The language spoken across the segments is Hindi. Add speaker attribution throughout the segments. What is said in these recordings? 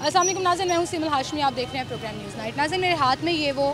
Speaker 1: अस्सलाम वालेकुम नाज़रीन, मैं हूँ सिमल हाशमी, आप देख रहे हैं प्रोग्राम न्यूज़ नाइट। नाज़रीन, मेरे हाथ में ये वो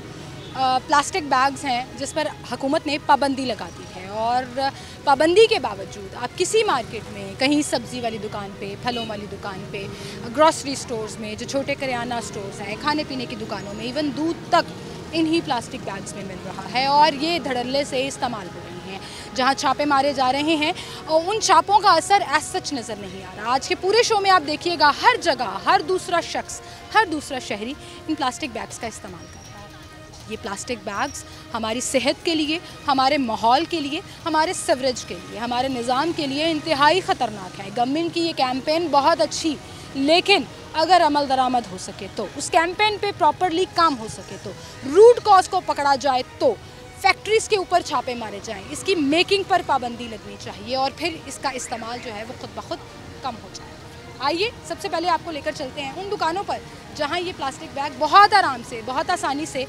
Speaker 1: प्लास्टिक बैग्स हैं जिस पर हुकूमत ने पाबंदी लगा दी है और पाबंदी के बावजूद आप किसी मार्केट में, कहीं सब्ज़ी वाली दुकान पे, फलों वाली दुकान पे, ग्रॉसरी स्टोर्स में, जो छोटे करियाना स्टोर्स हैं, खाने पीने की दुकानों में, इवन दूध तक इन्हीं प्लास्टिक बैग्स में मिल रहा है और ये धड़ल्ले से इस्तेमाल हो रही हैं। जहाँ छापे मारे जा रहे हैं और उन छापों का असर एज सच नज़र नहीं आ रहा। आज के पूरे शो में आप देखिएगा, हर जगह हर दूसरा शख्स, हर दूसरा शहरी इन प्लास्टिक बैग्स का इस्तेमाल कर रहा है। ये प्लास्टिक बैग्स हमारी सेहत के लिए, हमारे माहौल के लिए, हमारे सीवरेज के लिए, हमारे निज़ाम के लिए इंतहाई ख़तरनाक है। गवर्नमेंट की ये कैंपेन बहुत अच्छी, लेकिन अगर अमल दरामद हो सके तो, उस कैंपेन पे प्रॉपरली काम हो सके तो, रूट कॉज को पकड़ा जाए तो, फैक्ट्रीज़ के ऊपर छापे मारे जाएं, इसकी मेकिंग पर पाबंदी लगनी चाहिए और फिर इसका इस्तेमाल जो है वो खुद ब खुद कम हो जाए। आइए सबसे पहले आपको लेकर चलते हैं उन दुकानों पर जहां ये प्लास्टिक बैग बहुत आराम से, बहुत आसानी से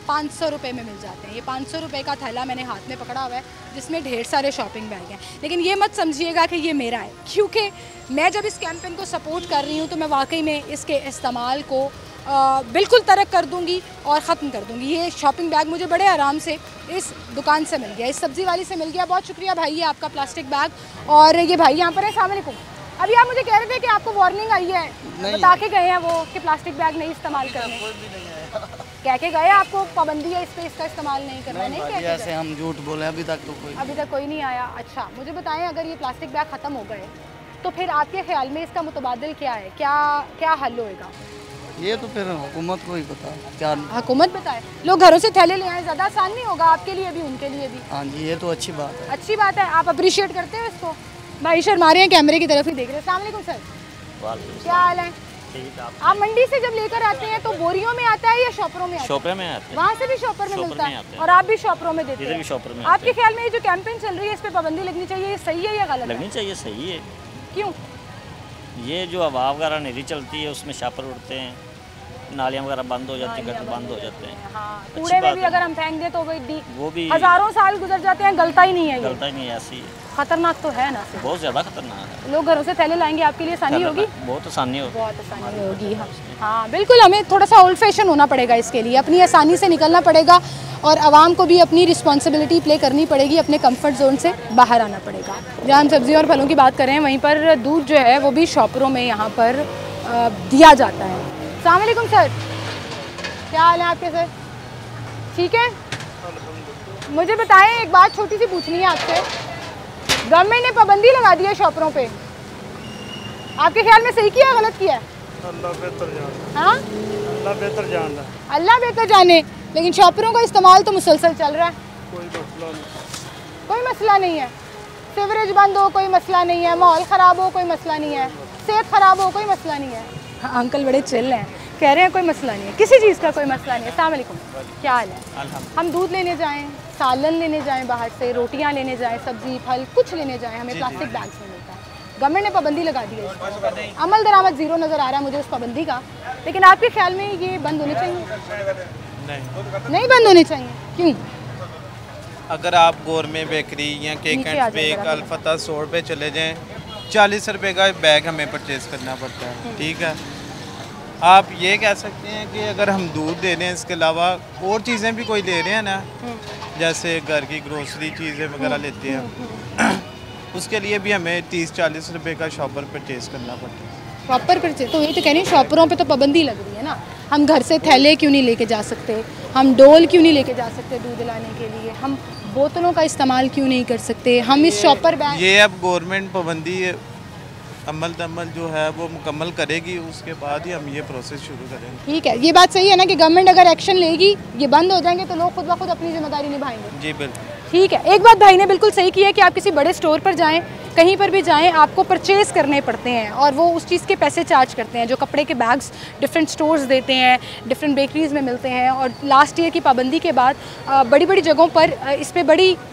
Speaker 1: 500 रुपये में मिल जाते हैं। ये 500 रुपये का थैला मैंने हाथ में पकड़ा हुआ है जिसमें ढेर सारे शॉपिंग बैग हैं, लेकिन ये मत समझिएगा कि ये मेरा है, क्योंकि मैं जब इस कैंपेन को सपोर्ट कर रही हूँ तो मैं वाकई में इसके इस्तेमाल को बिल्कुल तर्क कर दूंगी और ख़त्म कर दूंगी। ये शॉपिंग बैग मुझे बड़े आराम से इस दुकान से मिल गया, इस सब्ज़ी वाली से मिल गया। बहुत शुक्रिया भाई, ये आपका प्लास्टिक बैग। और ये भाई यहाँ पर है। अस्सलाम वालेकुम। अभी आप मुझे कह रहे थे कि आपको वार्निंग आई है, बता के गए हैं वो कि प्लास्टिक बैग नहीं इस्तेमाल करने, कह के गए आपको पाबंदी है इस पर, इसका इस्तेमाल नहीं करना। नहीं कहते
Speaker 2: ऐसे हम झूठ बोले, अभी तक कोई
Speaker 1: नहीं आया। अच्छा मुझे बताएं, अगर ये प्लास्टिक बैग ख़त्म हो गए तो फिर आपके ख्याल में इसका मुतबादिल क्या है, क्या हल होएगा?
Speaker 2: ये तो फिर हुकूमत को ही पता, क्या
Speaker 1: हुकूमत बताए। लोग घरों से थैले ले आए, ज़्यादा आसान नहीं होगा आपके लिए भी, उनके लिए भी?
Speaker 2: हाँ जी, ये तो अच्छी बात है।
Speaker 1: अच्छी बात है, आप अप्रिशिएट करते हो इसको? भाई शर्मा रहे हैं, कैमरे की तरफ ही देख रहे हैं। अस्सलाम वालेकुम सर, क्या हाल है? आप मंडी से जब लेकर आते हैं तो बोरियों में आता है या शॉपरों में?
Speaker 3: शॉपर में आते हैं।
Speaker 1: वहाँ से भी शॉपर में मिलता है और आप भी शॉपरों में देते हैं? आपके ख्याल में ये जो कैंपेन चल रही है इस पर पाबंदी लगनी चाहिए, ये सही है या गलत?
Speaker 3: लगनी चाहिए, सही है।
Speaker 1: क्यों?
Speaker 3: ये जो हवा वगैरह नहीं चलती है उसमें शॉपर उड़ते हैं, नालियाँ वगैरह बंद हो जाती हैं, गटर बंद हो जाते हैं।
Speaker 1: हाँ, कूड़े में भी अगर हम फेंक दे तो
Speaker 3: वो भी
Speaker 1: हज़ारों साल गुजर जाते हैं, गलता ही नहीं है।
Speaker 3: गलता ही नहीं है, ऐसी
Speaker 1: खतरनाक तो है ना,
Speaker 3: बहुत ज़्यादा खतरनाक है।
Speaker 1: लोग घरों से थैले लाएंगे, आपके लिए आसानी होगी?
Speaker 3: बहुत आसानी होगी,
Speaker 1: बहुत आसानी होगी। हाँ बिल्कुल, हमें थोड़ा सा ओल्ड फैशन होना पड़ेगा इसके लिए, अपनी आसानी से निकलना पड़ेगा और आवाम को भी अपनी रिस्पॉन्सिबिलिटी प्ले करनी पड़ेगी, अपने कंफर्ट जोन से बाहर आना पड़ेगा। जहाँ हम सब्ज़ी और फलों की बात करें वहीं पर दूध जो है वो भी शॉपरों में यहाँ पर दिया जाता है। अस्सलाम वालेकुम सर, क्या हाल है आपके सर? ठीक है। मुझे बताएं, एक बात छोटी सी पूछनी है आपसे। गवर्नमेंट ने पाबंदी लगा दी है शॉपरों पे, आपके ख्याल में सही किया है गलत किया है?
Speaker 4: अल्लाह बेहतर जाने।
Speaker 1: हाँ,
Speaker 4: अल्लाह बेहतर जान रहा है।
Speaker 1: अल्लाह बेहतर जाने, लेकिन शॉपरों का इस्तेमाल तो मुसलसल चल रहा है।
Speaker 4: कोई मसला नहीं,
Speaker 1: कोई मसला नहीं है। सीवरेज बंद हो कोई मसला नहीं है, माहौल ख़राब हो कोई मसला नहीं है, सेहत ख़राब हो कोई मसला नहीं है। हाँ, अंकल बड़े चिल हैं, कह रहे हैं कोई मसला नहीं है, किसी चीज़ का कोई मसला नहीं है। अस्सलाम वालेकुम, क्या हाल है? हम दूध लेने जाएं, सालन लेने जाएं, बाहर से रोटियां लेने जाएं, सब्जी फल कुछ लेने जाएं, हमें प्लास्टिक बैग्स में मिलता है। गवर्नमेंट ने पाबंदी लगा दी है, अमल दरामद ज़ीरो नज़र आ रहा है मुझे उस पाबंदी का, लेकिन आपके ख्याल में ये बंद होनी चाहिए? नहीं बंद होनी चाहिए, क्यों?
Speaker 5: अगर आप गोरमे बेकरी या केक एंड बेक अल्फता स्टोर पे चले जाएं, 40 रुपये का बैग हमें परचेज़ करना पड़ता है। ठीक है, आप ये कह सकते हैं कि अगर हम दूध दे रहे हैं, इसके अलावा और चीज़ें भी कोई ले रहे हैं ना, जैसे घर की ग्रोसरी चीज़ें वगैरह लेते हैं, उसके लिए भी हमें 30-40 रुपये का शॉपर परचेज़ करना पड़ता है।
Speaker 1: शॉपर परचेज, तो ये तो कह रही हूँ शॉपरों पे तो पाबंदी लग रही है ना। हम घर से थैले क्यों नहीं लेके जा सकते, हम डोल क्यों नहीं लेके जा सकते दूध लाने के लिए, हम बोतलों का इस्तेमाल क्यों नहीं कर सकते, हम इस शॉपर बैग? ये
Speaker 5: अब गवर्नमेंट पाबंदी अमल जो है वो मुकम्मल करेगी, उसके बाद ही हम ये प्रोसेस शुरू करेंगे।
Speaker 1: ठीक है, ये बात सही है ना कि गवर्नमेंट अगर एक्शन लेगी, ये बंद हो जाएंगे तो लोग खुद ब खुद अपनी जिम्मेदारी निभाएंगे।
Speaker 5: जी बिल्कुल,
Speaker 1: ठीक है। एक बात भाई ने बिल्कुल सही की है कि आप किसी बड़े स्टोर पर जाएं, कहीं पर भी जाएं, आपको परचेज़ करने पड़ते हैं और वो उस चीज़ के पैसे चार्ज करते हैं। जो कपड़े के बैग्स डिफरेंट स्टोर्स देते हैं, डिफरेंट बेकरीज़ में मिलते हैं, और लास्ट ईयर की पाबंदी के बाद बड़ी बड़ी जगहों पर इस पर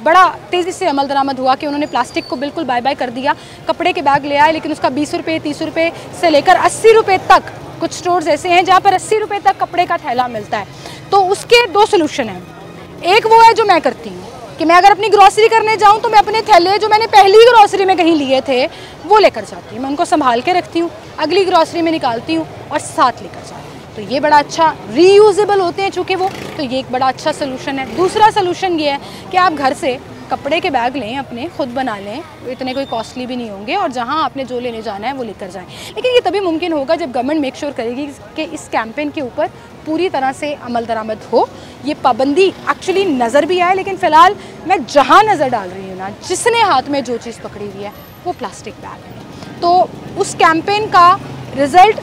Speaker 1: बड़ा तेज़ी से अमल दरामद हुआ कि उन्होंने प्लास्टिक को बिल्कुल बाय बाय कर दिया। कपड़े के बैग ले आए, लेकिन उसका 20 रुपये 30 रुपये से लेकर 80 रुपये तक, कुछ स्टोर्स ऐसे हैं जहाँ पर 80 रुपये तक कपड़े का थैला मिलता है। तो उसके दो सोल्यूशन हैं। एक वो है जो मैं करती हूँ कि मैं अगर अपनी ग्रॉसरी करने जाऊँ तो मैं अपने थैले जो मैंने पहली ग्रॉसरी में कहीं लिए थे वो लेकर जाती हूँ, मैं उनको संभाल के रखती हूँ, अगली ग्रॉसरी में निकालती हूँ और साथ लेकर जाती हूँ। तो ये बड़ा अच्छा रीयूजेबल होते हैं चूँकि वो, तो ये एक बड़ा अच्छा सोल्यूशन है। दूसरा सोल्यूशन ये है कि आप घर से कपड़े के बैग लें, अपने खुद बना लें, इतने कोई कॉस्टली भी नहीं होंगे और जहाँ आपने जो लेने जाना है वो लेकर जाएं। लेकिन ये तभी मुमकिन होगा जब गवर्नमेंट मेक श्योर करेगी कि इस कैंपेन के ऊपर पूरी तरह से अमल दरामद हो, ये पाबंदी एक्चुअली नज़र भी आए। लेकिन फ़िलहाल मैं जहाँ नज़र डाल रही हूँ ना, जिसने हाथ में जो चीज़ पकड़ी हुई है वो प्लास्टिक बैग है। तो उस कैंपेन का रिज़ल्ट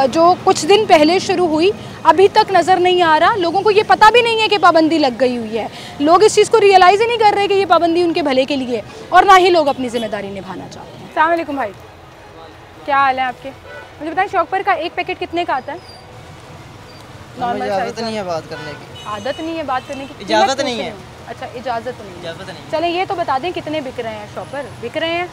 Speaker 1: जो कुछ दिन पहले शुरू हुई अभी तक नज़र नहीं आ रहा। लोगों को ये पता भी नहीं है कि पाबंदी लग गई हुई है, लोग इस चीज़ को रियलाइज़ ही नहीं कर रहे कि ये पाबंदी उनके भले के लिए, और ना ही लोग अपनी ज़िम्मेदारी निभाना चाहते हैं। अस्सलाम वालेकुम भाई, क्या हाल है आपके? मुझे बताएं शॉपर का एक पैकेट कितने का आता है?
Speaker 2: नॉर्मल इजाज़त नहीं है बात करने की।
Speaker 1: आदत नहीं है बात करने की?
Speaker 2: इजाज़त नहीं है।
Speaker 1: अच्छा, इजाज़त नहीं है।
Speaker 2: इजाज़त नहीं।
Speaker 1: चलें ये तो बता दें कितने बिक रहे हैं शॉपर? बिक रहे हैं,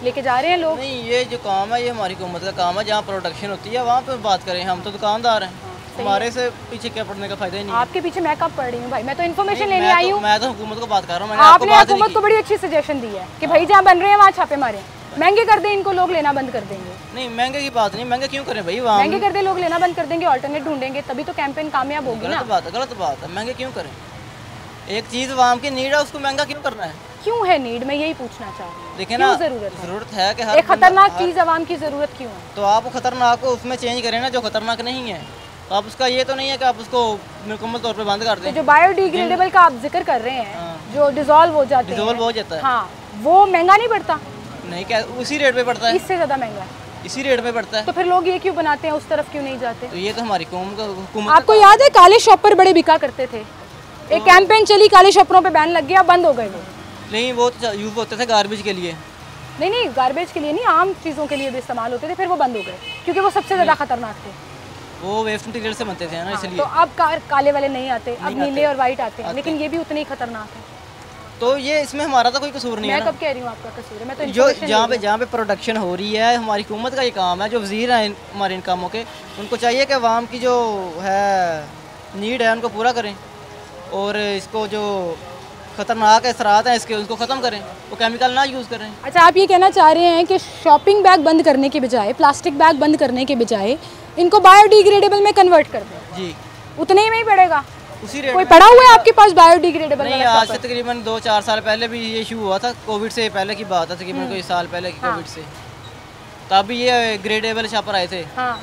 Speaker 1: लेके जा रहे हैं लोग?
Speaker 2: नहीं, ये जो काम है ये हमारी हुकूमत का काम है, जहाँ प्रोडक्शन होती है वहाँ पर बात करें, हम तो दुकानदार हैं, हमारे से पीछे क्या पड़ने का फायदा ही नहीं है।
Speaker 1: आपके पीछे मैं कब पढ़ रही हूँ भाई, मैं तो इन्फॉर्मेशन लेने आई हूँ।
Speaker 2: मैं तो हुकूमत को बात कर रहा हूँ।
Speaker 1: आपने हुकूमत को बड़ी अच्छी सजेशन दी है कि भाई जहाँ बन रहे हैं वहाँ छापे मारे, महंगे कर दें इनको, लोग लेना बंद कर देंगे।
Speaker 2: नहीं, महंगे की बात नहीं, महंगे क्यों करें भाई, वहाँ
Speaker 1: महंगे कर दे, लोग लेना बंद कर देंगे, ऑल्टरनेट ढूंढेंगे, तभी तो कैंपेन कामयाब होगी ना।
Speaker 2: गलत बात है, महंगे क्यों करें? एक चीज़ वाम की नीड है, उसको महंगा क्यों करना है?
Speaker 1: क्यों है नीड, मैं यही पूछना चाह रही हूँ।
Speaker 2: देखिए ना,
Speaker 1: जरूरत
Speaker 2: है कि
Speaker 1: एक खतरनाक चीज़ आवाम की ज़रूरत क्यों है?
Speaker 2: तो आप खतरनाक को उसमें चेंज करें ना जो खतरनाक नहीं है। तो आप उसका ये तो नहीं है कि आप उसको मुकम्मल तौर पे बंद कर दें।
Speaker 1: तो जो बायोडिग्रेडेबल का आप जिक्र कर रहे हैं, जो डिजोल्व हो जाते हैं,
Speaker 2: डिजोल्व हो जाता है,
Speaker 1: हाँ, वो महंगा नहीं पड़ता?
Speaker 2: नहीं, क्या उसी रेट पे पड़ता है?
Speaker 1: इससे ज़्यादा महंगा?
Speaker 2: इसी रेट पे पड़ता है।
Speaker 1: तो फिर लोग ये क्यों बनाते हैं, उस तरफ क्यों नहीं जाते?
Speaker 2: तो ये तो हमारी हुकूमत।
Speaker 1: आपको याद है काले शॉपर बड़े बिका करते थे, एक कैंपेन चली, काले शॉपरों पे बैन लग गया, बंद हो गए वो।
Speaker 2: नहीं, वो तो यूज़ होते थे गार्बेज के लिए।
Speaker 1: नहीं, गार्बेज के लिए नहीं, आम चीज़ों के लिए भी इस्तेमाल होते थे, फिर वो बंद हो गए क्योंकि वो सबसे ज़्यादा खतरनाक थे।
Speaker 2: वो वेस्ट मटेरियल से बनते थे ना, इसलिए।
Speaker 1: तो अब काले वाले नहीं आते, अब नीले और वाइट आते हैं, लेकिन ये भी उतने ही खतरनाक है।
Speaker 2: तो ये इसमें हमारा तो कोई कसूर नहीं है।
Speaker 1: मैं कब कह रही हूँ आपका कसूर है? मैं तो
Speaker 2: जो जहाँ पे प्रोडक्शन हो रही है, हमारी हुकूमत का ये काम है, जो वज़ीर हैं हमारे इन कामों के, उनको चाहिए कि अवाम की जो है नीड है उनको पूरा करें, और इसको जो खतरनाक असरात हैं इसके उनको ख़त्म करें, वो केमिकल ना यूज़ करें।
Speaker 1: अच्छा, आप ये कहना चाह रहे हैं कि शॉपिंग बैग बंद करने के बजाय, प्लास्टिक बैग बंद करने के बजाय इनको बायोडिग्रेडेबल में कन्वर्ट कर दें?
Speaker 2: जी,
Speaker 1: उतने ही में ही पड़ेगा?
Speaker 2: उसी रेट
Speaker 1: कोई पड़ा हुआ है आपके पास बायोडिग्रेडेबल?
Speaker 2: नहीं, आज से तकरीबन 2-4 साल पहले भी ये इशू हुआ था, कोविड से पहले की बात है, तकरीबन कोई साल पहले की कोविड से, तब भी ये ग्रेडेबल शॉपर आए थे।
Speaker 1: हाँ,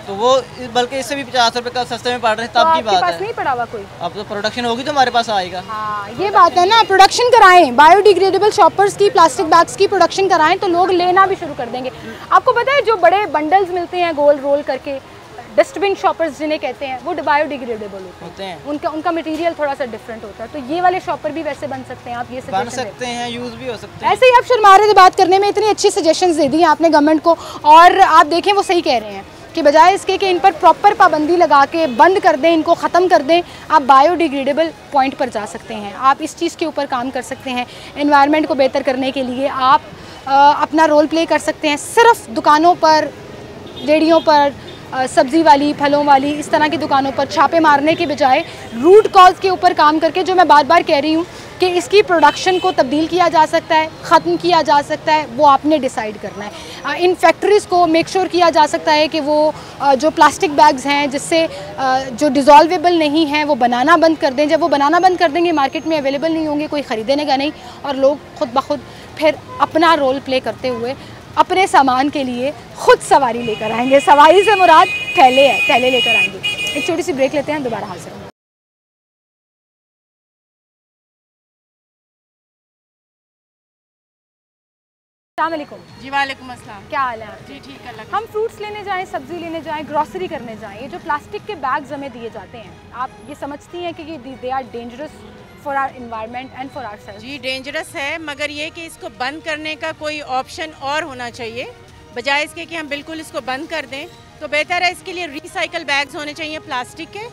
Speaker 2: तो वो बल्कि इससे भी 50 रुपए का सस्ते में पड़ रहे, तब की बात है।
Speaker 1: नहीं पड़ा हुआ कोई?
Speaker 2: अब तो प्रोडक्शन होगी तो हमारे पास आएगा।
Speaker 1: हाँ, ये बात है ना, प्रोडक्शन कराएं, बायोडिग्रेडेबल शॉपर्स की, प्लास्टिक बैग्स की प्रोडक्शन कराएं तो लोग लेना भी शुरू कर देंगे। आपको पता है जो बड़े बंडल्स मिलते हैं गोल रोल करके, डस्टबिन शॉपर्स जिन्हें कहते हैं, वो बायोडिग्रेडेबल होते हैं। उनका मटेरियल थोड़ा सा डिफरेंट होता है, तो ये वाले शॉपर भी वैसे बन सकते हैं। आप ये
Speaker 2: बन सकते हैं, यूज़ भी हो सकते हैं।
Speaker 1: ऐसे ही आप शर्मा रहे थे बात करने में, इतनी अच्छी सजेशंस दे दी हैं आपने गवर्नमेंट को, और आप देखें वो सही कह रहे हैं कि बजाय इसके कि इन पर प्रॉपर पाबंदी लगा के बंद कर दें, इनको ख़त्म कर दें, आप बायोडिग्रेडेबल पॉइंट पर जा सकते हैं। आप इस चीज़ के ऊपर काम कर सकते हैं। एनवायरनमेंट को बेहतर करने के लिए आप अपना रोल प्ले कर सकते हैं। सिर्फ दुकानों पर, रेहड़ियों पर, सब्ज़ी वाली, फलों वाली, इस तरह की दुकानों पर छापे मारने के बजाय रूट कॉज के ऊपर काम करके, जो मैं बार बार कह रही हूँ कि इसकी प्रोडक्शन को तब्दील किया जा सकता है, ख़त्म किया जा सकता है, वो आपने डिसाइड करना है। इन फैक्ट्रीज़ को मेक श्योर किया जा सकता है कि वो जो प्लास्टिक बैग्स हैं जिससे जो डिज़ोल्वेबल नहीं हैं वो बनाना बंद कर दें। जब वो बनाना बंद कर देंगे, मार्केट में अवेलेबल नहीं होंगे, कोई ख़रीदेगा नहीं, और लोग खुद ब खुद फिर अपना रोल प्ले करते हुए अपने सामान के लिए खुद सवारी लेकर आएंगे। सवारी से मुराद थैले है, थैले लेकर आएंगे। एक छोटी सी ब्रेक लेते हैं, दोबारा हाजिर होंगे। अस्सलामुअलैकुम
Speaker 6: जी। वालेकुम अस्सलाम।
Speaker 1: क्या हाल है आप?
Speaker 6: जी ठीक है।
Speaker 1: हम फ्रूट्स लेने जाएं, सब्ज़ी लेने जाएं, ग्रॉसरी करने जाएं, ये जो प्लास्टिक के बैग्स हमें दिए जाते हैं, आप ये समझती हैं कि they are dangerous for our environment and for our self?
Speaker 6: जी डेंजरस है, मगर ये कि इसको बंद करने का कोई ऑप्शन और होना चाहिए, बजाय इसके कि हम बिल्कुल इसको बंद कर दें तो बेहतर है। इसके लिए रिसाइकल बैग्स होने चाहिए प्लास्टिक के,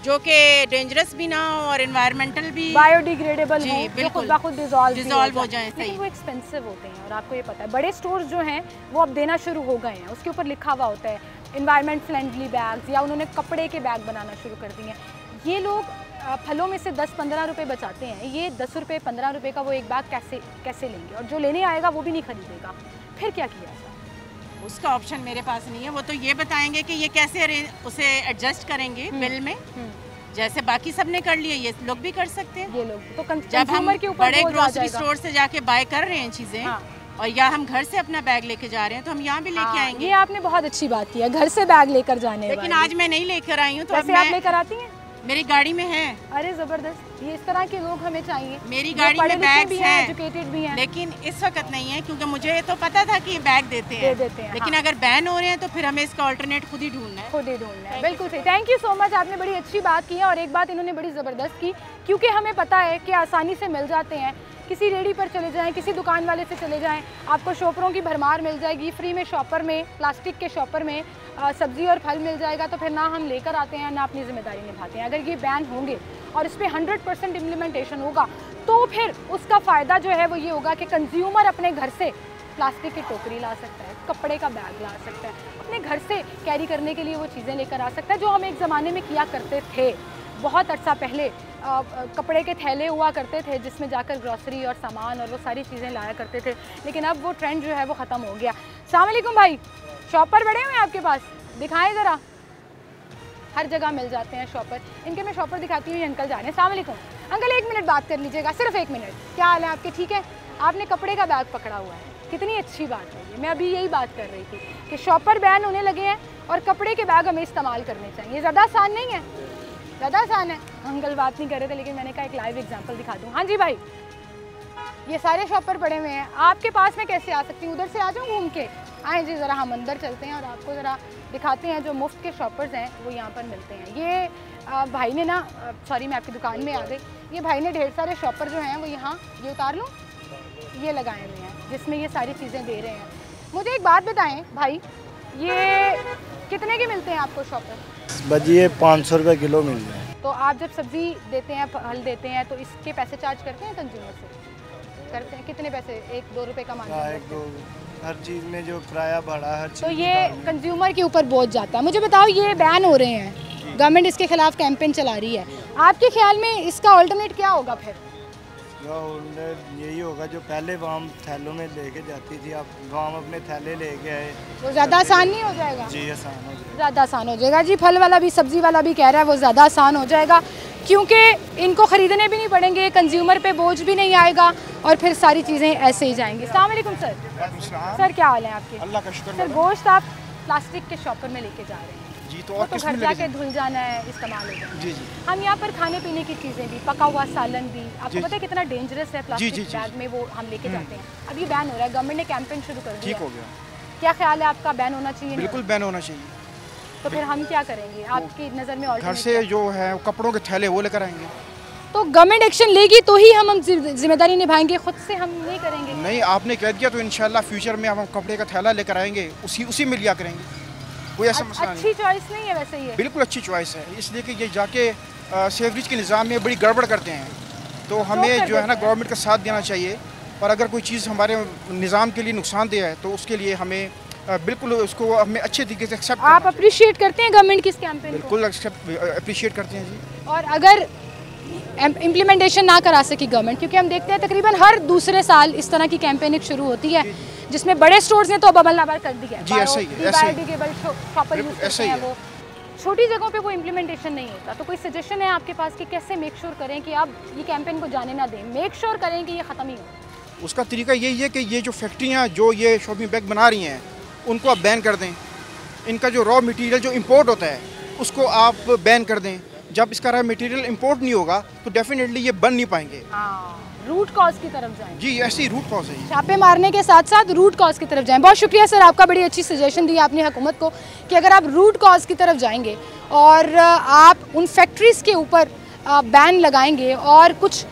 Speaker 6: जो कि डेंजरस भी ना हो और एनवायरमेंटल भी,
Speaker 1: बायोडिग्रेडेबल हो,
Speaker 6: बिल्कुल
Speaker 1: खुद ब खुद डिज़ोल्व
Speaker 6: हो जाए।
Speaker 1: लेकिन वो एक्सपेंसिव होते हैं, और आपको ये पता है बड़े स्टोर्स जो हैं वो अब देना शुरू हो गए हैं, उसके ऊपर लिखा हुआ होता है एनवायरमेंट फ्रेंडली बैग्स, या उन्होंने कपड़े के बैग बनाना शुरू कर दिए हैं। ये लोग फलों में से 10-15 रुपये बचाते हैं, ये 10 रुपये 15 रुपये का वो एक बैग कैसे लेंगे, और जो लेने आएगा वो भी नहीं खरीदेगा, फिर क्या किया जाए?
Speaker 6: उसका ऑप्शन मेरे पास नहीं है। वो तो ये बताएंगे कि ये कैसे उसे एडजस्ट करेंगे बिल में, जैसे बाकी सब ने कर लिया ये लोग भी कर सकते हैं।
Speaker 1: ये लोग तो
Speaker 6: जब हम बड़े ग्रोसरी स्टोर से जाके बाय कर रहे हैं चीज़ें,
Speaker 1: हाँ।
Speaker 6: और या हम घर से अपना बैग लेके जा रहे हैं तो हम यहाँ भी लेके आएंगे।
Speaker 1: ये आपने बहुत अच्छी बात की है, घर से बैग लेकर जाने
Speaker 6: लेकिन आज मैं नहीं लेकर आई हूँ, तो
Speaker 1: वैसे आप लेकर आती हैं?
Speaker 6: मेरी गाड़ी में है।
Speaker 1: अरे जबरदस्त, ये इस तरह के लोग हमें चाहिए।
Speaker 6: मेरी गाड़ी में बैग्स हैं,
Speaker 1: एजुकेटेड भी हैं,
Speaker 6: लेकिन इस वक्त नहीं है, क्योंकि मुझे तो पता था कि ये बैग देते हैं, लेकिन अगर बैन हो रहे हैं तो फिर हमें इसका ऑल्टरनेट खुद ही ढूंढना है।
Speaker 1: बिल्कुल सही, थैंक यू सो मच, आपने बड़ी अच्छी बात की है। और एक बात इन्होंने बड़ी ज़बरदस्त की, क्योंकि हमें पता है कि आसानी से मिल जाते हैं, किसी रेडी पर चले जाएं, किसी दुकान वाले से चले जाएं, आपको शॉपरों की भरमार मिल जाएगी, फ्री में शॉपर में, प्लास्टिक के शॉपर में सब्ज़ी और फल मिल जाएगा, तो फिर ना हम लेकर आते हैं ना अपनी ज़िम्मेदारी निभाते हैं। अगर ये बैन होंगे और इस पर 100% इम्प्लीमेंटेशन होगा तो फिर उसका फ़ायदा जो है वो ये होगा कि कंज्यूमर अपने घर से प्लास्टिक की टोकरी ला सकता है, कपड़े का बैग ला सकता है, अपने घर से कैरी करने के लिए वो चीज़ें लेकर आ सकता है, जो हम एक ज़माने में किया करते थे। बहुत अर्सा पहले कपड़े के थैले हुआ करते थे जिसमें जाकर ग्रॉसरी और सामान और वो सारी चीज़ें लाया करते थे, लेकिन अब वो ट्रेंड जो है वो ख़त्म हो गया। अस्सलाम वालेकुम भाई, शॉपर बड़े हुए हैं आपके पास, दिखाएं ज़रा। हर जगह मिल जाते हैं शॉपर, इनके मैं शॉपर दिखाती हूँ, ये अंकल जा रहे हैं। अस्सलाम वालेकुम अंकल, 1 मिनट बात कर लीजिएगा, सिर्फ 1 मिनट। क्या हाल है आपके? ठीक है, आपने कपड़े का बैग पकड़ा हुआ है, कितनी अच्छी बात है ये। मैं अभी यही बात कर रही थी कि शॉपर बैन होने लगे हैं और कपड़े के बैग हमें इस्तेमाल करने चाहिए। ज़्यादा आसान नहीं है, ज़्यादा आसान है। अंकल बात नहीं कर रहे थे, लेकिन मैंने कहा एक लाइव एग्जांपल दिखा दूँ। हाँ जी भाई, ये सारे शॉपर पड़े हुए हैं, आपके पास मैं कैसे आ सकती हूँ? उधर से आ जाऊँ घूम के? आए जी, ज़रा हम अंदर चलते हैं और आपको ज़रा दिखाते हैं जो मुफ्त के शॉपर्स हैं वो यहाँ पर मिलते हैं। ये भाई ने ना, सॉरी मैं आपकी दुकान में आ गई, ये भाई ने ढेर सारे शॉपर जो हैं वो यहाँ, ये उतार लूँ, ये लगाए हुए हैं जिसमें ये सारी चीज़ें दे रहे हैं। मुझे एक बात बताएं भाई, ये कितने के मिलते हैं आपको शॉपर?
Speaker 4: बजी ये 500 रुपये किलो मिल जाए।
Speaker 1: तो आप जब सब्ज़ी देते हैं, फल देते हैं, तो इसके पैसे चार्ज करते हैं कंज्यूमर से? करते हैं। कितने पैसे? 1-2 रुपये का मार्जिन?
Speaker 4: हर चीज़ में जो किराया बढ़ा, हर चीज़
Speaker 1: तो ये कंज्यूमर के ऊपर बोझ जाता है। मुझे बताओ, ये बैन हो रहे हैं, गवर्नमेंट इसके खिलाफ कैंपेन चला रही है, आपके ख्याल में इसका ऑल्टरनेट क्या होगा फिर?
Speaker 4: यही होगा जो पहले वाम थैलों में लेके जाती थी, आप वाम अपने थैले लेके आए,
Speaker 1: वो ज़्यादा आसान नहीं हो जाएगा?
Speaker 4: जी आसान हो जाएगा,
Speaker 1: ज़्यादा आसान हो जाएगा जी। फल वाला भी, सब्ज़ी वाला भी कह रहा है वो ज़्यादा आसान हो जाएगा, क्योंकि इनको ख़रीदने भी नहीं पड़ेंगे, कंज्यूमर पे बोझ भी नहीं आएगा और फिर सारी चीज़ें ऐसे ही जाएंगी। अस्सलाम वालेकुम सर। सर क्या हाल है आपके?
Speaker 7: अल्लाह का शुक्र।
Speaker 1: सर गोश्त आप प्लास्टिक के शॉपर में लेके जा रहे हैं
Speaker 7: जी, तो
Speaker 1: वो
Speaker 7: और
Speaker 1: तो
Speaker 7: किस
Speaker 1: घर
Speaker 7: में
Speaker 1: जाके धुल जाना है, इस्तेमाल हो जाना है।
Speaker 7: जी जी।
Speaker 1: हम यहाँ पर खाने पीने की चीज़ें भी, पका हुआ सालन भी, आपको
Speaker 7: जी,
Speaker 1: पता है कितना डेंजरस है प्लास्टिक
Speaker 7: जी, जी,
Speaker 1: बैग में वो हम लेके जाते हैं। अब ये बैन हो रहा है, गवर्नमेंट ने कैंपेन शुरू कर दिया।
Speaker 7: ठीक हो गया।
Speaker 1: क्या ख्याल है आपका, बैन होना चाहिए?
Speaker 7: बिल्कुल बैन होना चाहिए।
Speaker 1: तो फिर हम क्या करेंगे आपकी नज़र में?
Speaker 7: घर से जो है कपड़ों के थैले वो लेकर आएंगे।
Speaker 1: तो गवर्नमेंट एक्शन लेगी तो ही हम जिम्मेदारी निभाएंगे, खुद से हम नहीं करेंगे।
Speaker 7: नहीं, आपने कह दिया तो इंशाल्लाह फ्यूचर में हम कपड़े का थैला लेकर आएंगे, उसी में लिया करेंगे, कोई ऐसा मसला नहीं।
Speaker 1: अच्छी चॉइस नहीं है वैसे ये?
Speaker 7: बिल्कुल अच्छी चॉइस है, इसलिए कि ये जाके सेवरेज के निज़ाम में बड़ी गड़बड़ करते हैं, तो हमें जो है ना गवर्नमेंट का साथ देना चाहिए। और अगर कोई चीज़ हमारे निज़ाम के लिए नुकसानदेह है तो उसके लिए हमें बिल्कुल उसको हमें अच्छे तरीके से एक्सेप्ट।
Speaker 1: आप अप्रिशिएट करते हैं गवर्नमेंट की इस कैंपेन को?
Speaker 7: बिल्कुल अप्रिशिएट करते हैं जी।
Speaker 1: और अगर इम्प्लीमेंटेशन ना करा सकी गवर्नमेंट, क्योंकि हम देखते हैं तकरीबन हर दूसरे साल इस तरह की कैंपेनिंग शुरू होती है, जिसमें बड़े स्टोर्स ने तो अब अमल कर दिया है,
Speaker 7: जी ऐसा ही है, ऐसा ही
Speaker 1: वो छोटी जगहों पे वो इम्प्लीमेंटेशन नहीं होता। तो कोई सजेशन है आपके पास कि कैसे मेक श्योर करें कि अब ये कैंपेन को जाने ना दें, मेक श्योर करें कि ये ख़त्म ही हो?
Speaker 7: उसका तरीका यही है कि ये जो फैक्ट्रियाँ जो ये शॉपिंग बैग बना रही हैं उनको आप बैन कर दें, इनका जो रॉ मटेरियल जो इंपोर्ट होता है उसको आप बैन कर दें। जब इसका रॉ मटेरियल इंपोर्ट नहीं होगा तो डेफिनेटली ये बन नहीं पाएंगे।
Speaker 1: रूट कॉज की तरफ जाएं।
Speaker 7: जी ऐसी रूट कॉज है,
Speaker 1: छापे मारने के साथ साथ रूट कॉज की तरफ जाएं। बहुत शुक्रिया सर आपका, बड़ी अच्छी सजेशन दी आपने हुकूमत को कि अगर आप रूट कॉज की तरफ जाएंगे और आप उन फैक्ट्रीज़ के ऊपर बैन लगाएंगे और कुछ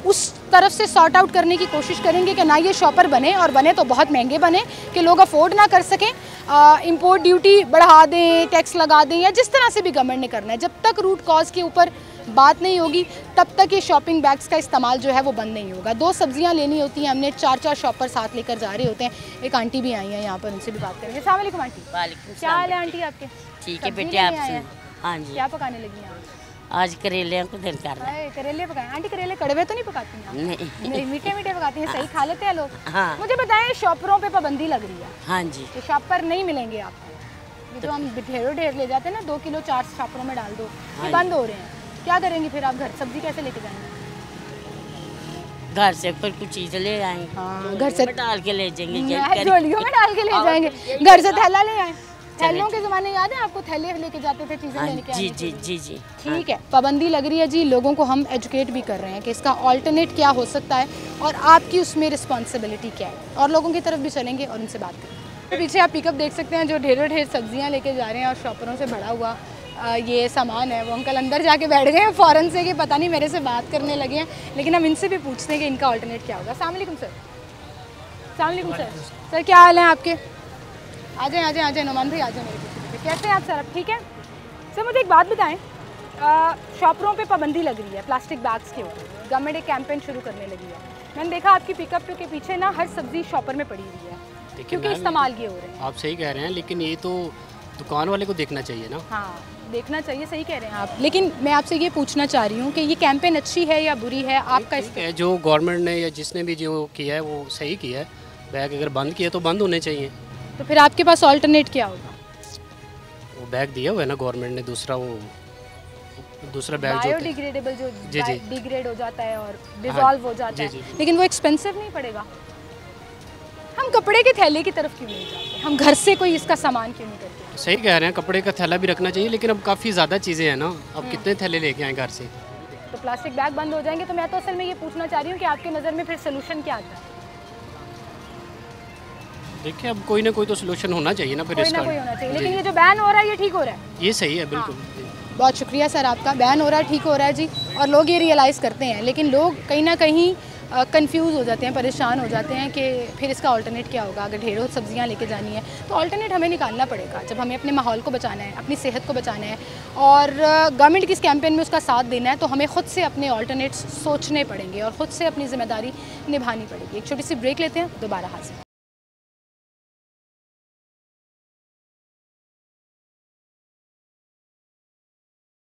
Speaker 1: उस तरफ से सॉर्ट आउट करने की कोशिश करेंगे कि ना ये शॉपर बने, और बने तो बहुत महंगे बने कि लोग अफोर्ड ना कर सकें, इंपोर्ट ड्यूटी बढ़ा दें, टैक्स लगा दें, या जिस तरह से भी गवर्नमेंट ने करना है। जब तक रूट कॉज के ऊपर बात नहीं होगी तब तक ये शॉपिंग बैग्स का इस्तेमाल जो है वो बंद नहीं होगा। 2 सब्जियां लेनी होती हैं, हमने 4-4 शॉपर साथ लेकर जा रहे होते हैं। एक आंटी भी आई हैं यहाँ पर, उनसे भी बात करेंगे। अस्सलाम वालेकुम आंटी।
Speaker 8: वालेकुम
Speaker 1: क्या हाल है आंटी आपके?
Speaker 8: ठीक है बेटे, आपसे। हाँ जी।
Speaker 1: क्या पकाने लगी हैं
Speaker 8: आज करेले को दिल कर रहा है।
Speaker 1: करेले पकाए आंटी, करेले कड़वे तो नहीं पकाती हैं? नहीं, मीठे मीठे पकाती हैं, सही खा लेते हैं लोग।
Speaker 8: हाँ।
Speaker 1: मुझे बताएं, शॉपरों पे पाबंदी लग रही है?
Speaker 8: हाँ जी।
Speaker 1: तो शॉप पर नहीं मिलेंगे आपको? ये जो हम ढेरों ढेर ले जाते हैं ना, 2 किलो 4 शॉपरों में डाल दो, ये बंद हो रहे हैं, क्या करेंगे फिर आप? घर सब्जी कैसे लेके जाएंगे?
Speaker 8: घर से पर कुछ चीज़ ले आएंगे।
Speaker 1: हाँ, घर से
Speaker 8: डाल के ले जाएंगे,
Speaker 1: झोलियों में डाल के ले जाएंगे। घर से थैला ले आए। थैलों के ज़माने याद है आपको? थैले लेके जाते थे चीज़ें लेने के?
Speaker 8: जी जी जी जी।
Speaker 1: ठीक है, पाबंदी लग रही है जी, लोगों को हम एजुकेट भी कर रहे हैं कि इसका ऑल्टरनेट क्या हो सकता है और आपकी उसमें रिस्पॉन्सिबिलिटी क्या है, और लोगों की तरफ भी चलेंगे और उनसे बात करेंगे। तो पीछे आप पिकअप देख सकते हैं जो ढेरों ढेर सब्जियां लेके जा रहे हैं और शॉपरों से भरा हुआ ये सामान है। वो अंकल अंदर जाके बैठ गए हैं फ़ौरन से कि पता नहीं मेरे से बात करने लगे हैं, लेकिन हम इनसे भी पूछते हैं कि इनका ऑल्टरनेट क्या होगा। अस्सलाम वालेकुम सर। अस्सलाम वालेकुम सर। सर क्या हाल है आपके? आ जाए नुमान भाई, आ जाए मेरे पीछे। कैसे हैं आप सर? अब ठीक है सर। मुझे एक बात बताएं, शॉपरों पे पाबंदी लग रही है प्लास्टिक बैग्स के ऊपर, गवर्नमेंट एक कैंपेन शुरू करने लगी है। मैंने देखा आपकी पिकअप के पीछे ना हर सब्जी शॉपर में पड़ी हुई है, क्योंकि इस्तेमाल ये हो रहे हैं।
Speaker 9: आप सही कह रहे हैं, लेकिन ये तो दुकान वाले को देखना चाहिए ना।
Speaker 1: हाँ, देखना चाहिए, सही कह रहे हैं आप। लेकिन मैं आपसे ये पूछना चाह रही हूँ कि ये कैंपेन अच्छी है या बुरी है? आपका
Speaker 9: है जो गवर्नमेंट ने या जिसने भी जो किया है वो सही किया है। बैग अगर बंद किया तो बंद होने चाहिए।
Speaker 1: तो फिर आपके पास ऑल्टरनेट क्या होगा?
Speaker 9: वो बैग दिया हुआ है ना गवर्नमेंट ने, दूसरा बैग
Speaker 1: बायोडिग्रेडेबल जो डिग्रेड हो जाता है और डिसॉल्व हो जाता है, लेकिन वो एक्सपेंसिव नहीं पड़ेगा? हम कपड़े के थैले की तरफ क्यों नहीं जाते? हम घर से कोई इसका सामान क्यों नहीं करते?
Speaker 9: सही कह रहे हैं, कपड़े का थैला भी रखना चाहिए, लेकिन अब काफ़ी ज़्यादा चीज़ें हैं ना, अब कितने थैले लेके आए घर से?
Speaker 1: तो प्लास्टिक बैग बंद हो जाएंगे। तो मैं तो असल में ये पूछना चाह रही हूँ कि आपके नज़र में फिर सोल्यूशन क्या आता है?
Speaker 9: देखिए, अब कोई ना कोई तो सोल्यूशन होना चाहिए ना फिर इसका।
Speaker 1: कोई होना चाहिए, लेकिन ये जो बैन हो रहा है ये ठीक हो रहा है?
Speaker 9: ये सही है, बिल्कुल।
Speaker 1: बहुत शुक्रिया सर आपका। बैन हो रहा है, ठीक हो रहा है जी, और लोग ये रियलाइज़ करते हैं, लेकिन लोग कहीं ना कहीं कंफ्यूज हो जाते हैं, परेशान हो जाते हैं कि फिर इसका ऑल्टरनेट क्या होगा। अगर ढेरों सब्जियां लेके जानी है तो ऑल्टरनेट हमें निकालना पड़ेगा। जब हमें अपने माहौल को बचाना है, अपनी सेहत को बचाना है और गवर्नमेंट की इस कैंपेन में उसका साथ देना है, तो हमें ख़ुद से अपने ऑल्टरनेट्स सोचने पड़ेंगे और ख़ुद से अपनी ज़िम्मेदारी निभानी पड़ेगी। एक छोटी सी ब्रेक लेते हैं, दोबारा हाजिर।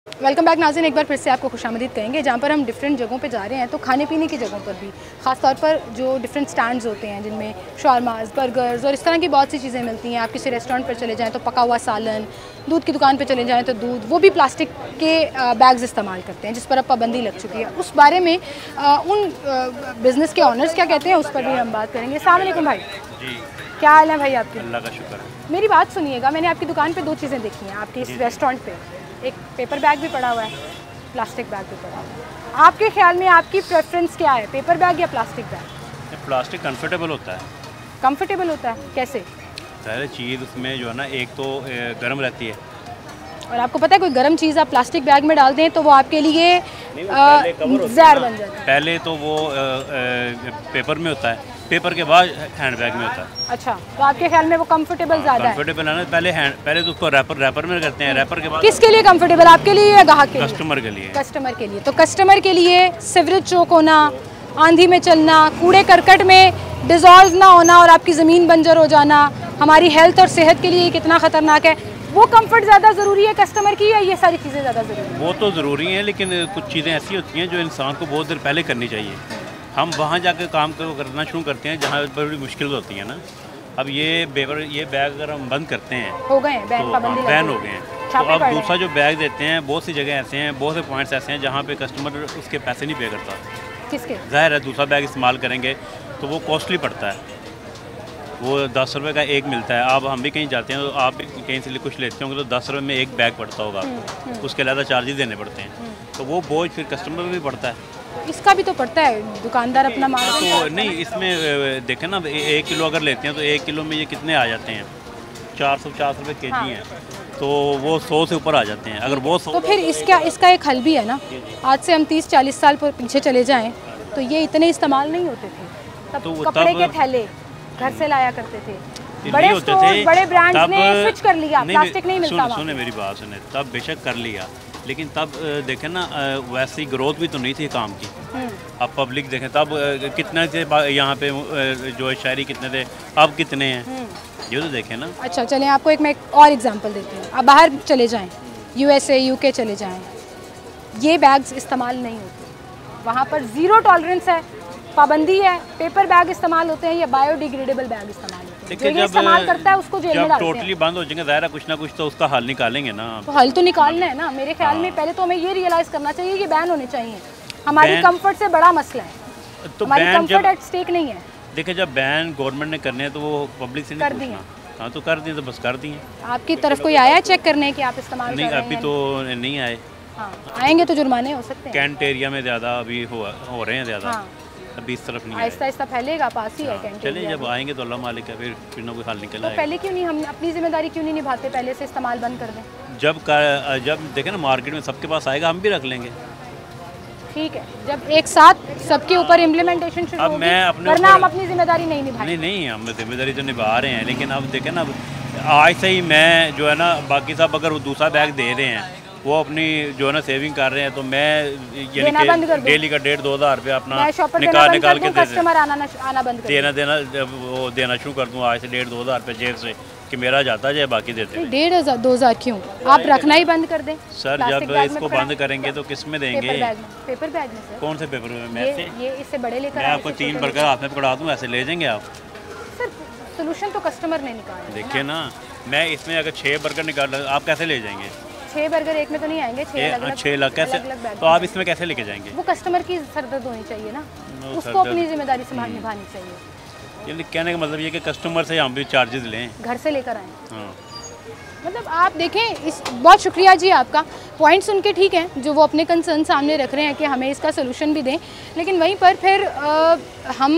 Speaker 1: वेलकम बैक नाज़रीन, एक बार फिर से आपको खुशामदीद कहेंगे, जहाँ पर हम डिफरेंट जगहों पे जा रहे हैं। तो खाने पीने की जगहों पर भी, ख़ास तौर पर जो डिफरेंट स्टैंड्स होते हैं जिनमें शॉर्मास, बर्गर्स और इस तरह की बहुत सी चीज़ें मिलती हैं। आप किसी रेस्टोरेंट पर चले जाएँ तो पका हुआ सालन, दूध की दुकान पर चले जाएँ तो दूध, वो भी प्लास्टिक के बैग्स इस्तेमाल करते हैं, जिस पर अब पाबंदी लग चुकी है। उस बारे में उन बिज़नेस के ऑनर्स क्या कहते हैं, उस पर भी हम बात करेंगे। अस्सलाम वालेकुम भाई।
Speaker 10: जी,
Speaker 1: क्या हाल है भाई आपके?
Speaker 10: अल्लाह का शुक्र है।
Speaker 1: मेरी बात सुनिएगा, मैंने आपकी दुकान पे 2 चीज़ें देखी हैं आपके इस रेस्टोरेंट पे। एक पेपर बैग भी पड़ा हुआ है, प्लास्टिक बैग भी पड़ा हुआ है। आपके ख्याल में आपकी प्रेफरेंस क्या है, पेपर बैग या प्लास्टिक बैग?
Speaker 10: प्लास्टिक कंफर्टेबल होता है।
Speaker 1: कंफर्टेबल होता है कैसे?
Speaker 10: सारी चीज़ उसमें जो है ना, एक तो गर्म रहती है।
Speaker 1: और आपको पता है कोई गर्म चीज़ आप प्लास्टिक बैग में डाल दें तो वो आपके लिए जहर बन जाता है।
Speaker 10: पहले तो वो पेपर में होता है, पेपर के बाद हैंड बैग में होता है।
Speaker 1: अच्छा, तो आपके ख्याल में वो कंफर्टेबल ज़्यादा है?
Speaker 10: कंफर्टेबल है ना, पहले तो उसको रैपर में करते हैं, रैपर के बाद।
Speaker 1: किसके लिए कंफर्टेबल, आपके लिए या ग्राहक के लिए?
Speaker 10: कस्टमर के लिए।
Speaker 1: कस्टमर के लिए। तो कस्टमर के लिए सिवरेज चोक होना, आंधी में चलना, कूड़े करकट में डिजॉल्व ना होना और आपकी ज़मीन बंजर हो जाना हमारी हेल्थ और सेहत के लिए कितना ख़तरनाक है, वो कंफर्ट ज़्यादा ज़रूरी है कस्टमर की या ये सारी चीज़ें ज़्यादा ज़रूरी है?
Speaker 10: वो तो ज़रूरी हैं, लेकिन कुछ चीज़ें ऐसी होती हैं जो इंसान को बहुत देर पहले करनी चाहिए। हम वहाँ जाकर काम करना शुरू करते हैं जहाँ बड़ी मुश्किल होती है ना। अब ये बैग अगर हम बंद करते हैं,
Speaker 1: हो गए हैं,
Speaker 10: तो बैन हो गए हैं। तो अब दूसरा जो बैग देते हैं, बहुत सी जगह ऐसे हैं, बहुत से पॉइंट्स ऐसे हैं जहाँ पे कस्टमर उसके पैसे नहीं पे करता।
Speaker 1: किसके?
Speaker 10: ज़ाहिर है, दूसरा बैग इस्तेमाल करेंगे तो वो कॉस्टली पड़ता है, वो 10 रुपये का एक मिलता है। अब हम भी कहीं जाते हैं तो आप भी कहीं से कुछ लेते होंगे तो 10 रुपये में एक बैग पड़ता होगा आपको, उसके अलावा चार्जेस देने पड़ते हैं, तो वो बोझ फिर कस्टमर पर भी पड़ता है।
Speaker 1: इसका भी तो पड़ता है, दुकानदार अपना माल
Speaker 10: तो नहीं, इसमें देखें ना, 1 किलो अगर लेते हैं तो 1 किलो में ये कितने आ जाते हैं, 400 रुपये केजी हैं, तो वो 100 से ऊपर आ जाते हैं। अगर वो 100
Speaker 1: तो फिर इसका एक हल भी है ना। आज से हम 30-40 साल पर पीछे चले जाएं तो ये इतने इस्तेमाल नहीं होते थे, तब तो कपड़े के थैले घर से लाया करते थे, बड़े स्टोर, बड़े ब्रांड्स ने स्विच कर लिया, प्लास्टिक नहीं मिलता।
Speaker 10: सुने मेरी बात सुने, तब बेशक कर लिया, लेकिन तब देखें ना, वैसी ग्रोथ भी तो नहीं थी काम की। अब पब्लिक देखें, तब कितने थे यहाँ पे जो शायरी कितने थे, अब कितने हैं, ये तो देखें ना।
Speaker 1: अच्छा चलें, आपको मैं एक और एग्जांपल देती हूँ। आप बाहर चले जाएं, USA, UK चले जाएं, ये बैग्स इस्तेमाल नहीं होते। वहाँ पर ज़ीरो टॉलरेंस है, पाबंदी है, पेपर बैग इस्तेमाल होते हैं या बायोडिग्रेडेबल बैग इस्तेमाल होते हैं। जो ये इस्तेमाल करता है उसको जेल में डालते हैं।
Speaker 10: टोटली बंद हो जाएंगे ज़ाहिर है कुछ ना कुछ तो उसका हल निकालेंगे ना।
Speaker 1: तो हल तो निकालना है ना। मेरे ख्याल में पहले तो हमें ये रियलाइज़ करना चाहिए कि बैन होने चाहिए। हमारी कंफर्ट से बड़ा मसला है,
Speaker 10: तो
Speaker 1: हमारी कंफर्ट एट स्टेक नहीं है।
Speaker 10: देखिए जब बैन गवर्नमेंट ने करने हैं तो वो पब्लिक से नहीं पूछना। हाँ तो कर दिए तो बस कर दिए।
Speaker 1: आपकी तरफ कोई आया चेक करने कि आप इस्तेमाल
Speaker 10: नहीं, अभी तो नहीं आए।
Speaker 1: हाँ, आएंगे तो जुर्माने हो सकते हैं।
Speaker 10: कैंट एरिया में ज़्यादा अभी हो रहे हैं ज़्यादा।
Speaker 1: हाँ।
Speaker 10: अभी इस तरफ नहीं आए।
Speaker 1: आहिस्ता आहिस्ता फैलेगा, पास ही है कैंट
Speaker 10: चलिए जब आएंगे तो अल्लाह मालिक है, फिर ना कोई हल निकल आएगा।
Speaker 1: तो पहले क्यों नहीं हम अपनी जिम्मेदारी क्यों नहीं निभाते, पहले से इस्तेमाल बंद कर दें।
Speaker 10: जब देखें ना मार्केट में सबके पास आएगा हम भी रख लेंगे।
Speaker 1: ठीक है, जब एक साथ सबके ऊपर इम्प्लीमेंटेशन शुरू होगी,
Speaker 10: मैं अपने
Speaker 1: वरना हम अपनी जिम्मेदारी नहीं निभाएंगे।
Speaker 10: नहीं हम जिम्मेदारी तो निभा रहे हैं, लेकिन अब देखें ना आज से ही मैं जो है ना बाकी साहब अगर वो दूसरा बैग दे रहे हैं वो अपनी जो है ना सेविंग कर रहे हैं तो मैं यानी कि डेली का 1,500-2 हज़ार रुपया अपना निकाल के
Speaker 1: कस्टमर आना बंद कर
Speaker 10: देना शुरू कर दूँ आज से 1,500-2 हज़ार रुपये जेब से कि मेरा जाता जाए बाकी देते।
Speaker 1: 1,500-2 हज़ार क्यों, आप रखना ही बंद कर दें।
Speaker 10: सर जब इसको बंद करेंगे तो किस में देंगे?
Speaker 1: पेपर बैग में। सर
Speaker 10: कौन से पेपर में? मैं
Speaker 1: ये इससे बड़े लेकर
Speaker 10: मैं आपको 3 बर्गर हाथ में पकड़ा दूँ ऐसे ले जाएंगे आप?
Speaker 1: सर सोल्यूशन तो कस्टमर ने निकाला।
Speaker 10: देखिए ना मैं इसमें अगर 6 बर्गर निकाल आप कैसे ले जाएंगे?
Speaker 1: 6 बर्गर एक में तो नहीं आएंगे,
Speaker 10: 6 लाख कैसे? तो आप इसमें कैसे लेके जाएंगे?
Speaker 1: वो कस्टमर की सरदर्द होनी चाहिए ना, उसको अपनी जिम्मेदारी से निभानी चाहिए।
Speaker 10: यानी कहने का मतलब ये कि कस्टमर से हम भी चार्जेस लें,
Speaker 1: घर से लेकर आएँ।
Speaker 10: हाँ
Speaker 1: मतलब आप देखें इस बहुत शुक्रिया जी आपका, पॉइंट सुन के ठीक है जो वो अपने कंसर्न सामने रख रहे हैं कि हमें इसका सोल्यूशन भी दें, लेकिन वहीं पर फिर हम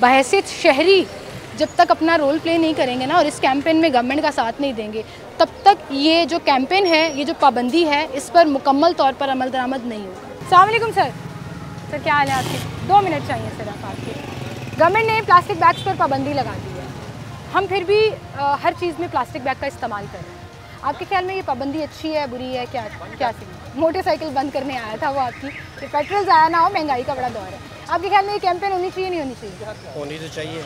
Speaker 1: बहैसियत शहरी जब तक अपना रोल प्ले नहीं करेंगे ना और इस कैंपेन में गवर्नमेंट का साथ नहीं देंगे तब तक ये जो कैंपेन है, ये जो पाबंदी है, इस पर मुकम्मल तौर पर अमल दरामद नहीं होगा। अस्सलाम वालेकुम सर। सर क्या हाल है आपके? 2 मिनट चाहिए सर आपके। गवर्नमेंट ने प्लास्टिक बैग्स पर पाबंदी लगा दी है, हम फिर भी हर चीज़ में प्लास्टिक बैग का इस्तेमाल कर रहे हैं। आपके ख्याल में ये पाबंदी अच्छी है, बुरी है, क्या सीन? मोटरसाइकिल बंद करने आया था वो आपकी, कि पेट्रोल ज़ाया ना हो, महंगाई का बड़ा दौर है। आपके ख्याल में ये कैंपेन होनी चाहिए नहीं होनी चाहिए?
Speaker 11: होनी तो चाहिए,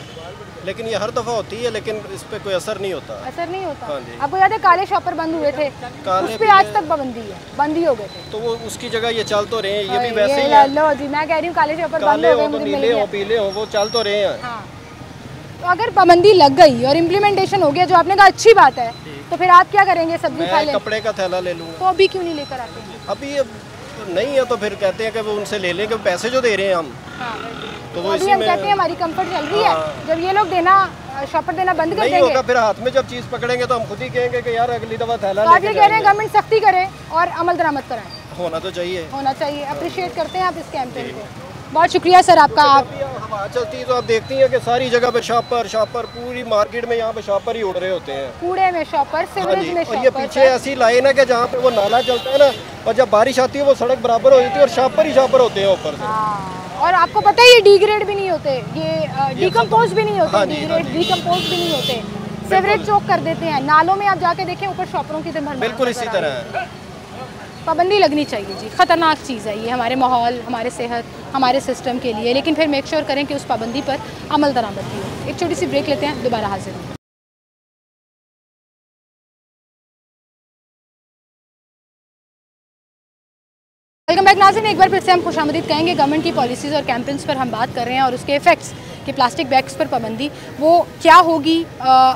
Speaker 11: लेकिन ये हर दफ़ा होती है लेकिन इस पर कोई असर नहीं होता।
Speaker 1: असर नहीं होता?
Speaker 11: हाँ जी।
Speaker 1: आपको याद है काले शॉपर बंद हुए थे, उस पर आज तक पाबंदी है, बंद ही हो गए थे।
Speaker 11: तो वो उसकी जगह ये चल तो रहे हैं, ये भी वैसे ही है।
Speaker 1: लो जी मैं कह रही हूँ काले शॉपर बंद हो गए,
Speaker 11: नीले हो पीले हो वो चल तो रहे हैं।
Speaker 1: हाँ। तो अगर पाबंदी लग गई और इम्प्लीमेंटेशन हो गया, जो आपने कहा अच्छी बात है, तो फिर आप क्या करेंगे? सब्जी खा लें,
Speaker 11: कपड़े का थैला ले लूँ।
Speaker 1: तो अभी क्यों नहीं लेकर आते हैं?
Speaker 11: अभी नहीं है तो फिर कहते हैं कि वो उनसे ले लेंगे, पैसे जो दे रहे हैं हम।
Speaker 1: हाँ।
Speaker 11: तो वो
Speaker 1: अभी हम कहते हैं हमारी कंफर्ट चल रही है, जब ये लोग देना शॉपर देना बंद कर देंगे
Speaker 11: नहीं होगा, फिर हाथ में जब चीज़ पकड़ेंगे तो हम खुद ही कहेंगे कि यार अगली दफ़ा थैला
Speaker 1: लेके जाएंगे। कह रहे हैं गवर्नमेंट सख्ती करे और अमल दरामद कराएं।
Speaker 11: होना तो चाहिए,
Speaker 1: होना चाहिए। अप्रिशिएट करते हैं आप इस कैंपेन को, बहुत शुक्रिया सर आपका। आप
Speaker 11: हवा चलती है तो आप देखती हैं कि सारी जगह पे शॉपर पूरी मार्केट में यहाँ पे शॉपर ही उड़ रहे होते हैं,
Speaker 1: कूड़े में शॉपर, सीवरेज में शॉपर।
Speaker 11: और ये पीछे ऐसी लाइन है कि जहाँ पे वो नाला चलता है ना, और जब बारिश आती है वो सड़क बराबर हो जाती है और शॉपर ही शॉपर होते हैं ऊपर से।
Speaker 1: और आपको पता है ये डिग्रेड भी नहीं होते, ये डिकम्पोज भी नहीं होते, डिकम्पोज भी नहीं होते, सीवरेज चोक कर देते हैं। नालों में आप जाके देखें ऊपर शॉपरों की तरह
Speaker 11: बिल्कुल इसी तरह है।
Speaker 1: पाबंदी लगनी चाहिए जी, ख़तरनाक चीज़ है ये हमारे माहौल, हमारे सेहत, हमारे सिस्टम के लिए, लेकिन फिर मेक श्योर करें कि उस पाबंदी पर अमल दरामद भी हो। एक छोटी सी ब्रेक लेते हैं, दोबारा हाजिर हों। वेलकम बैक नाज़रीन, एक बार फिर से हम खुशामदीद कहेंगे। गवर्नमेंट की पॉलिसीज़ और कैंपेन्स पर हम बात कर रहे हैं और उसके इफ़ेक्ट्स कि प्लास्टिक बैग्स पर पाबंदी वो क्या होगी,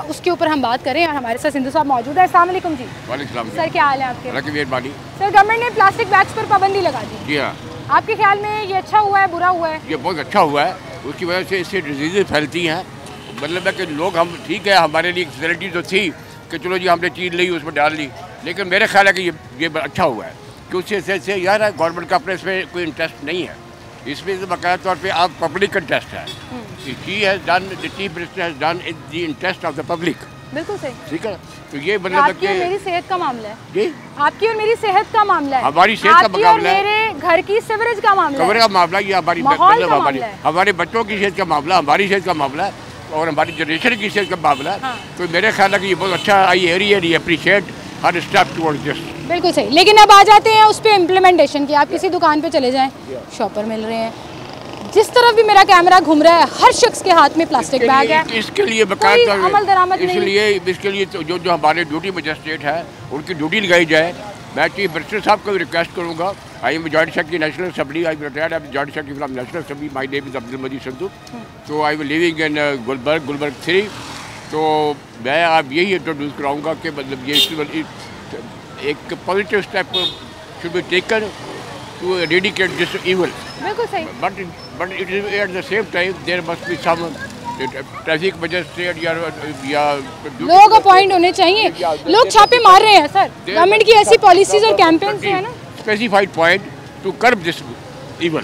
Speaker 1: उसके ऊपर हम बात करें। और हमारे साथ सिंधु साहब मौजूद है। अस्सलाम वालेकुम जी।
Speaker 12: वालेकुम
Speaker 1: सर क्या हाल है आपके?
Speaker 12: सर
Speaker 1: गवर्नमेंट ने प्लास्टिक बैग्स पर पाबंदी लगा दी,
Speaker 12: जी हाँ।
Speaker 1: आपके ख्याल में ये अच्छा हुआ है, बुरा हुआ है?
Speaker 12: ये बहुत अच्छा हुआ है, उसकी वजह से इससे डिजीज़ फैलती हैं। मतलब है कि लोग हम ठीक है, हमारे लिए फैसिलिटी तो थी कि चलो जी हमने चीज़ ली उसमें डाल ली, लेकिन मेरे ख्याल है कि ये अच्छा हुआ है कि उससे यार गवर्नमेंट का अपने इसमें कोई इंटरेस्ट नहीं है, इसमें तो बाकायदा तौर पे आप पब्लिक इंटरेस्ट है। She has done, the chief minister has done in the interest of the public.
Speaker 1: बिल्कुल सही,
Speaker 12: ठीक है। तो ये मतलब
Speaker 1: आपकी और मेरी सेहत का मामला है
Speaker 12: जी,
Speaker 1: आपकी और मेरी सेहत का मामला है,
Speaker 12: हमारी सेहत का मामला है,
Speaker 1: मेरे घर की सीवरेज का मामला है,
Speaker 12: का मामला, ये हमारी हमारे बच्चों की सेहत का मामला, हमारी सेहत का मामला है और हमारी जनरेशन की सेहत का मामला है। तो मेरे ख्याल है कि ये बहुत अच्छा, I really appreciate her step towards this.
Speaker 1: बिल्कुल सही, लेकिन अब आ जाते हैं उस पर इम्प्लीमेंटेशन की। आप किसी दुकान पे चले जाएं, शॉपर मिल रहे हैं, जिस तरफ भी मेरा कैमरा घूम रहा है हर शख्स के हाथ में प्लास्टिक बैग है।
Speaker 12: इसके लिए
Speaker 1: अमल दरामद
Speaker 12: इसके लिए जो हमारे ड्यूटी मजिस्ट्रेट है उनकी ड्यूटी लगाई जाए मैं चीफ मिनिस्टर साहब को रिक्वेस्ट करूँगा, I am joint secretary national assembly, I am retired, I am joint secretary from national assembly, my name is Abdul Majeed Sandhu, तो I will living in Gulberg 3। तो मैं आप यही इंट्रोड्यूस कराऊँगा कि मतलब ये एक positive step should be taken to eradicate this evil,
Speaker 1: बिल्कुल सही,
Speaker 12: but it is at the same time there must be some traffic magistrate या
Speaker 1: लोग अपॉइंट होने चाहिए। लोग छापे मार रहे हैं सर, गवर्नमेंट की ऐसी पॉलिसीज और कैंपेन्स है ना,
Speaker 12: specified point to curb this evil,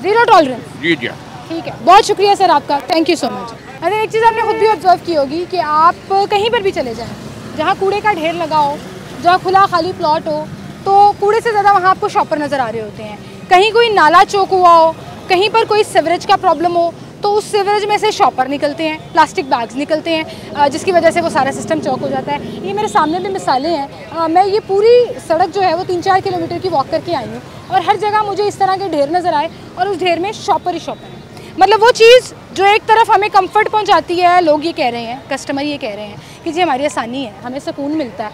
Speaker 1: zero tolerance.
Speaker 12: जी जी
Speaker 1: ठीक है, बहुत शुक्रिया सर आपका, थैंक यू सो मच। अरे एक चीज़ आपने खुद भी ऑब्जर्व की होगी कि आप कहीं पर भी चले जाएं, जहाँ कूड़े का ढेर लगा हो, जहाँ खुला खाली प्लॉट हो, तो कूड़े से ज़्यादा वहाँ आपको शॉपर नज़र आ रहे होते हैं। कहीं कोई नाला चौक हुआ हो, कहीं पर कोई सीवरेज का प्रॉब्लम हो, तो उस सीवरेज में से शॉपर निकलते हैं, प्लास्टिक बैग्स निकलते हैं, जिसकी वजह से वो सारा सिस्टम चौक हो जाता है। ये मेरे सामने भी मिसालें हैं। मैं ये पूरी सड़क जो है वो 3-4 किलोमीटर की वॉक करके आई हूँ और हर जगह मुझे इस तरह के ढेर नज़र आए और उस ढेर में शॉपर ही शॉपर है। मतलब वो चीज़ जो एक तरफ हमें कंफर्ट पहुंचाती है, लोग ये कह रहे हैं, कस्टमर ये कह रहे हैं कि जी हमारी आसानी है, हमें सुकून मिलता है,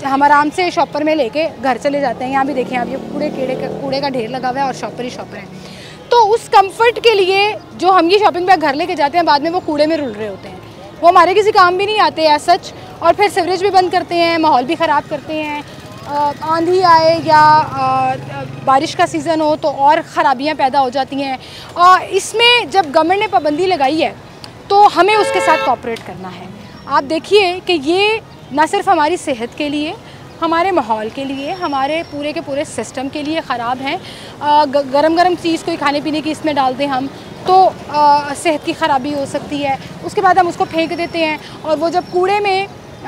Speaker 1: हम आराम से शॉपर में लेके घर चले जाते हैं। यहाँ भी देखें आप, ये कूड़े का ढेर लगा हुआ है और शॉपर ही शॉपर है। तो उस कंफर्ट के लिए जो हम ये शॉपिंग बैग घर लेके जाते हैं, बाद में वो कूड़े में रुल रहे होते हैं, वो हमारे किसी काम भी नहीं आते एज सच, और फिर सीवरेज भी बंद करते हैं, माहौल भी ख़राब करते हैं। आंधी आए या बारिश का सीज़न हो तो और ख़राबियाँ पैदा हो जाती हैं। इसमें जब गवर्नमेंट ने पाबंदी लगाई है तो हमें उसके साथ कोऑपरेट करना है। आप देखिए कि ये ना सिर्फ हमारी सेहत के लिए, हमारे माहौल के लिए, हमारे पूरे के पूरे सिस्टम के लिए ख़राब हैं। गरम गरम चीज़ कोई खाने पीने की इसमें डाल दें हम तो सेहत की ख़राबी हो सकती है। उसके बाद हम उसको फेंक देते हैं और वो जब कूड़े में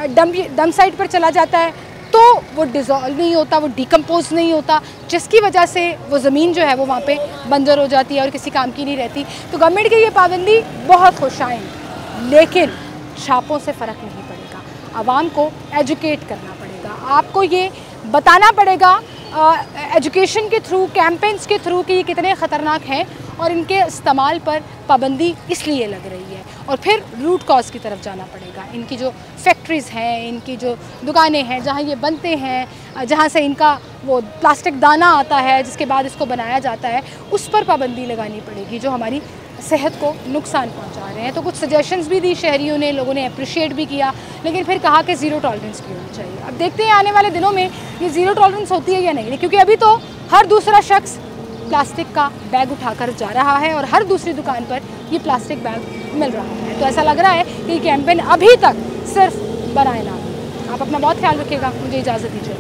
Speaker 1: डंप साइट पर चला जाता है तो वो डिज़ोल्व नहीं होता, वो डिकम्पोज नहीं होता, जिसकी वजह से वो ज़मीन जो है वो वहाँ पे बंजर हो जाती है और किसी काम की नहीं रहती। तो गवर्नमेंट की ये पाबंदी बहुत खुश आएँ, लेकिन छापों से फ़र्क नहीं पड़ेगा। आवाम को एजुकेट करना पड़ेगा, आपको ये बताना पड़ेगा एजुकेशन के थ्रू, कैंपेन्स के थ्रू कि ये कितने ख़तरनाक हैं और इनके इस्तेमाल पर पाबंदी इसलिए लग रही है। और फिर रूट कॉज की तरफ जाना पड़ेगा। इनकी जो फैक्ट्रीज़ हैं, इनकी जो दुकानें हैं जहाँ ये बनते हैं, जहाँ से इनका वो प्लास्टिक दाना आता है जिसके बाद इसको बनाया जाता है, उस पर पाबंदी लगानी पड़ेगी जो हमारी सेहत को नुकसान पहुंचा रहे हैं। तो कुछ सजेशंस भी दी शहरियों ने, लोगों ने अप्रिशिएट भी किया, लेकिन फिर कहा कि ज़ीरो टॉलरेंस की होनी चाहिए। अब देखते हैं आने वाले दिनों में ये ज़ीरो टॉलरेंस होती है या नहीं, क्योंकि अभी तो हर दूसरा शख्स प्लास्टिक का बैग उठाकर जा रहा है और हर दूसरी दुकान पर ये प्लास्टिक बैग मिल रहा है। तो ऐसा लग रहा है कि ये कैंपेन अभी तक सिर्फ बनाए ना। आप अपना बहुत ख्याल रखिएगा, मुझे इजाज़त दीजिए।